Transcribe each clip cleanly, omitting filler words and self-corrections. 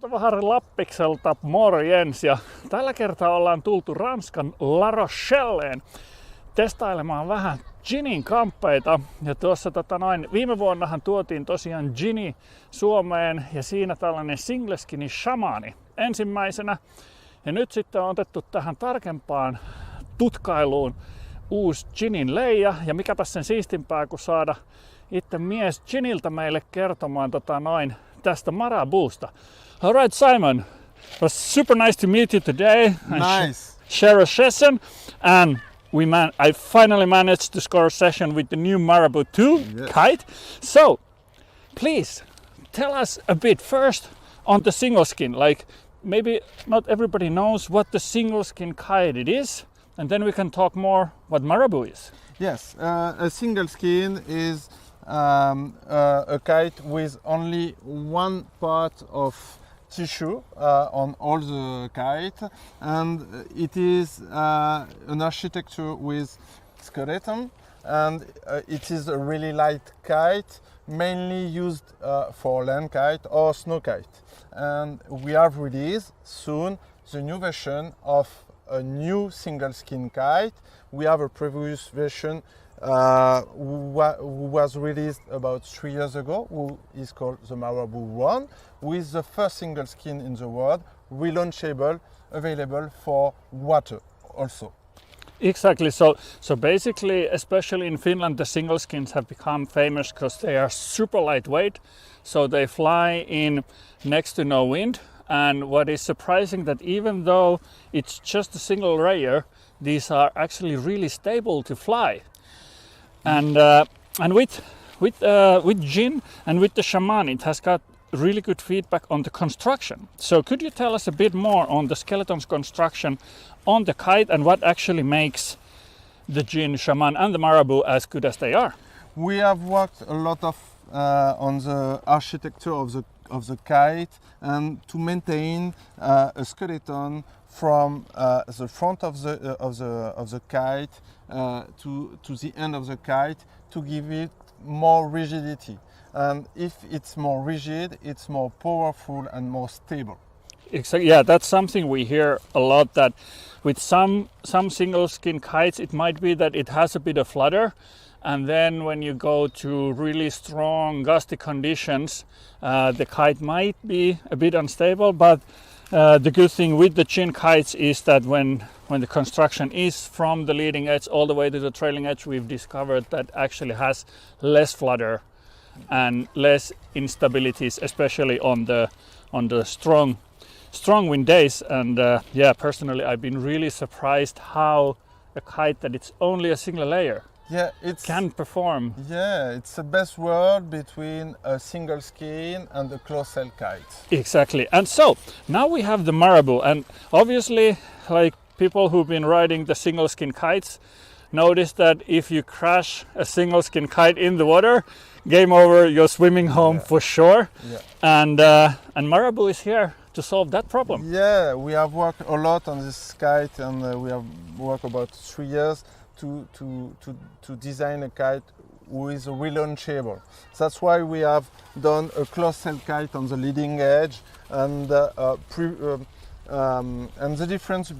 Rautavaara Lappikselta morjens, ja tällä kertaa ollaan tultu Ranskan La Rochelleen testailemaan vähän ginin kamppeita. Ja tuossa viime vuonnahan tuotiin tosiaan gini Suomeen ja siinä tällainen single skinny shamani ensimmäisenä. Ja nyt sitten on otettu tähän tarkempaan tutkailuun uusi ginin leija, ja mikäpä sen siistimpää kuin saada itse mies giniltä meille kertomaan tästä Marabousta. All right, Simon, it was super nice to meet you today and share a session, and I finally managed to score a session with the new Marabou 2 kite. So please tell us a bit first on the single skin, like maybe not everybody knows what the single skin kite it is, and then we can talk more what Marabou is. Yes, a single skin is a kite with only one part of tissue on all the kite, and it is an architecture with skeleton, and it is a really light kite, mainly used for land kite or snow kite. And we have released soon the new version of a new single skin kite. We have a previous version who was released about 3 years ago, who is called the Marabou 1, with the first single skin in the world, relaunchable, available for water also. Exactly. So basically, especially in Finland, the single skins have become famous because they are super lightweight. So they fly in next to no wind. And what is surprising that even though it's just a single layer, these are actually really stable to fly. And with GIN and with the shaman, it has got really good feedback on the construction. So could you tell us a bit more on the skeleton's construction on the kite and what actually makes the GIN, shaman and the Marabou as good as they are? We have worked a lot on the architecture of the kite and to maintain a skeleton from the front of the kite to the end of the kite to give it more rigidity. And if it's more rigid, it's more powerful and more stable. Exactly. Yeah, that's something we hear a lot, that with some single skin kites it might be that it has a bit of flutter, and then when you go to really strong gusty conditions, the kite might be a bit unstable. But the good thing with the GIN kites is that when the construction is from the leading edge all the way to the trailing edge, we've discovered that actually has less flutter and less instabilities, especially on the strong wind days. And personally I've been really surprised how a kite that it's only a single layer can perform. Yeah, it's the best word between a single skin and a closed cell kite. Exactly. And so now we have the Marabou, and obviously, like, people who've been riding the single skin kites notice that if you crash a single skin kite in the water, game over, you're swimming home for sure. Yeah. And Marabou is here to solve that problem. Yeah, we have worked a lot on this kite, and we have worked about 3 years to design a kite who is relaunchable. That's why we have done a closed cell kite on the leading edge, and the difference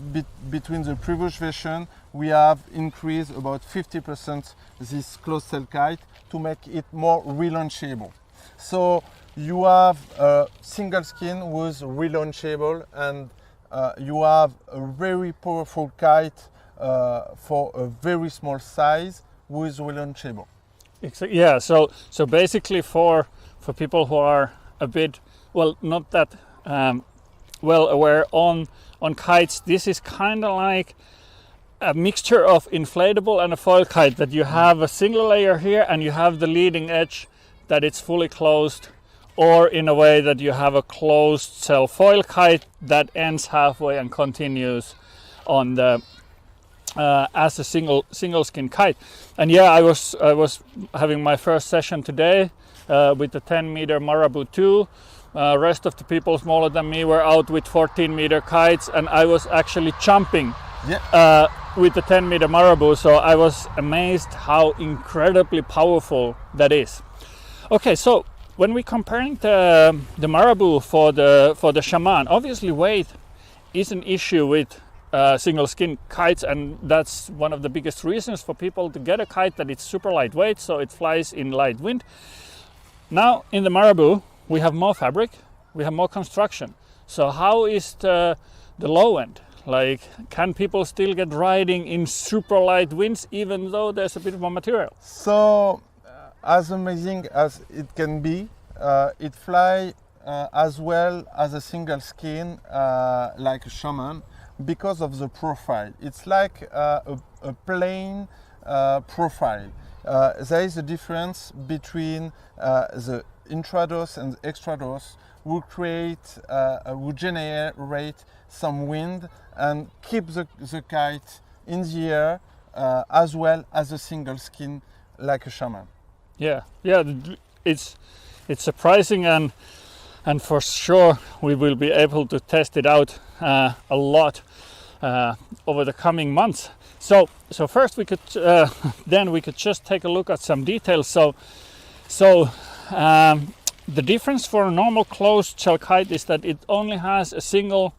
between the previous version, we have increased about 50% this closed cell kite to make it more relaunchable. So you have a single skin who's relaunchable, and you have a very powerful kite for a very small size who is relaunchable. Yeah, so basically for people who are a bit, well, not that well aware on kites, this is kind of like a mixture of inflatable and a foil kite, that you have a single layer here and you have the leading edge that it's fully closed, or in a way that you have a closed cell foil kite that ends halfway and continues on the as a single skin kite. And yeah, I was having my first session today with the 10-meter Marabou 2. Rest of the people smaller than me were out with 14-meter kites, and I was actually jumping with the 10-meter Marabou, so I was amazed how incredibly powerful that is. Okay, so when we're comparing the Marabou for the Shaman, obviously weight is an issue with single skin kites, and that's one of the biggest reasons for people to get a kite, that it's super lightweight, so it flies in light wind. Now in the Marabou we have more fabric, we have more construction. So how is the low end? Like, can people still get riding in super light winds even though there's a bit more material? So as amazing as it can be, it flies as well as a single skin like a Shaman, because of the profile. It's like a plain profile. There is a difference between the intrados and the extrados, who generate some wind and keep the kite in the air as well as a single skin like a Shaman. Yeah, it's surprising, and for sure we will be able to test it out a lot over the coming months. So first we could then we could just take a look at some details. So the difference for a normal closed shell kite is that it only has a single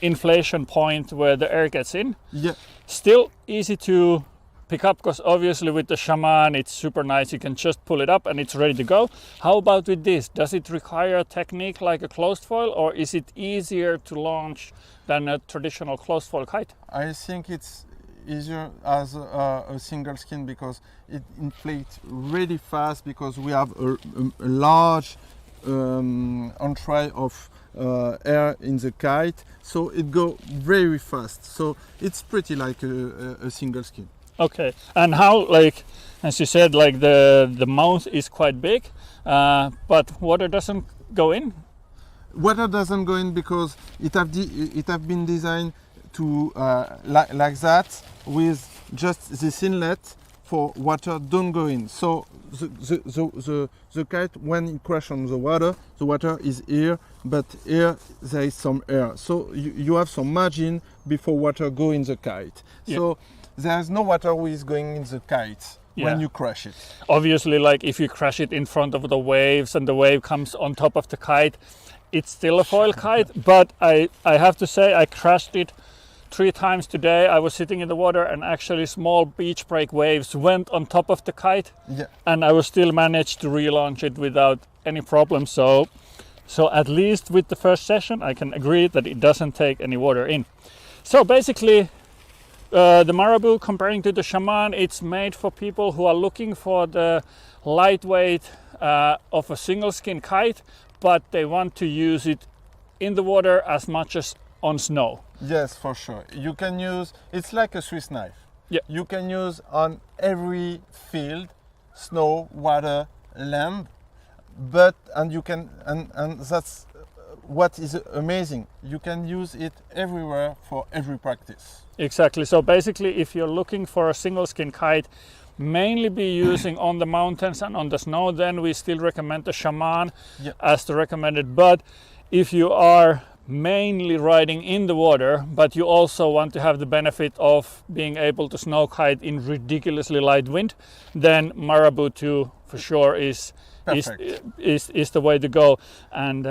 inflation point where the air gets in. Yeah. Still easy to pick up, because obviously with the Shaman it's super nice, you can just pull it up and it's ready to go. How about with this? Does it require a technique like a closed foil, or is it easier to launch than a traditional closed foil kite? I think it's easier as a single skin, because it inflates really fast, because we have a large entry of air in the kite, so it goes very fast. So it's pretty like a single skin. Okay, and how, like, as you said, like the mouth is quite big, but water doesn't go in? Water doesn't go in because it have been designed to like that, with just this inlet for water don't go in. So the kite, when it crashes on the water is here, but here there is some air. So you have some margin before water go in the kite. Yeah. So there's no water which is going in the kite when you crash it. Obviously, like if you crash it in front of the waves and the wave comes on top of the kite, it's still a foil kite. But I have to say, I crashed it 3 times today. I was sitting in the water and actually small beach break waves went on top of the kite, and I was still managed to relaunch it without any problem. So at least with the first session I can agree that it doesn't take any water in. So basically the Marabou, comparing to the Shaman, it's made for people who are looking for the lightweight of a single skin kite, but they want to use it in the water as much as on snow. Yes, for sure. You can use, it's like a Swiss knife. Yeah. You can use on every field, snow, water, land, and that's what is amazing. You can use it everywhere for every practice. Exactly. So basically, if you're looking for a single skin kite, mainly be using on the mountains and on the snow, then we still recommend the Shaman as the recommended. But if you are mainly riding in the water, but you also want to have the benefit of being able to snow kite in ridiculously light wind, then Marabou 2 for sure is the way to go. And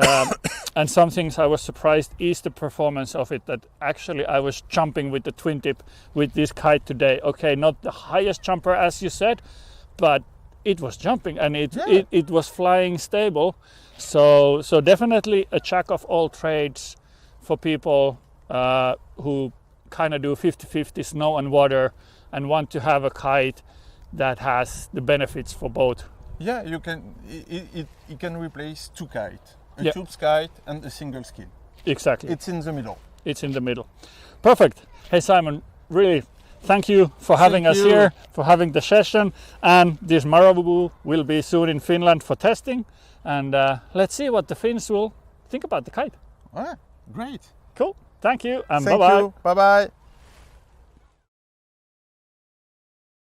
and some things I was surprised is the performance of it, that actually I was jumping with the twin tip with this kite today. Okay, not the highest jumper as you said, but it was jumping, and it was flying stable. So definitely a jack of all trades for people who kind of do 50-50 snow and water and want to have a kite that has the benefits for both. Yeah, you can. It can replace 2 kites, a tube kite and a single skin. Exactly. It's in the middle. It's in the middle. Perfect. Hey Simon, really thank you for having us here, for having the session, and this Marabou will be soon in Finland for testing, and let's see what the Finns will think about the kite. Ah, great. Cool. Thank you, and Thank bye-bye. you. Bye-bye.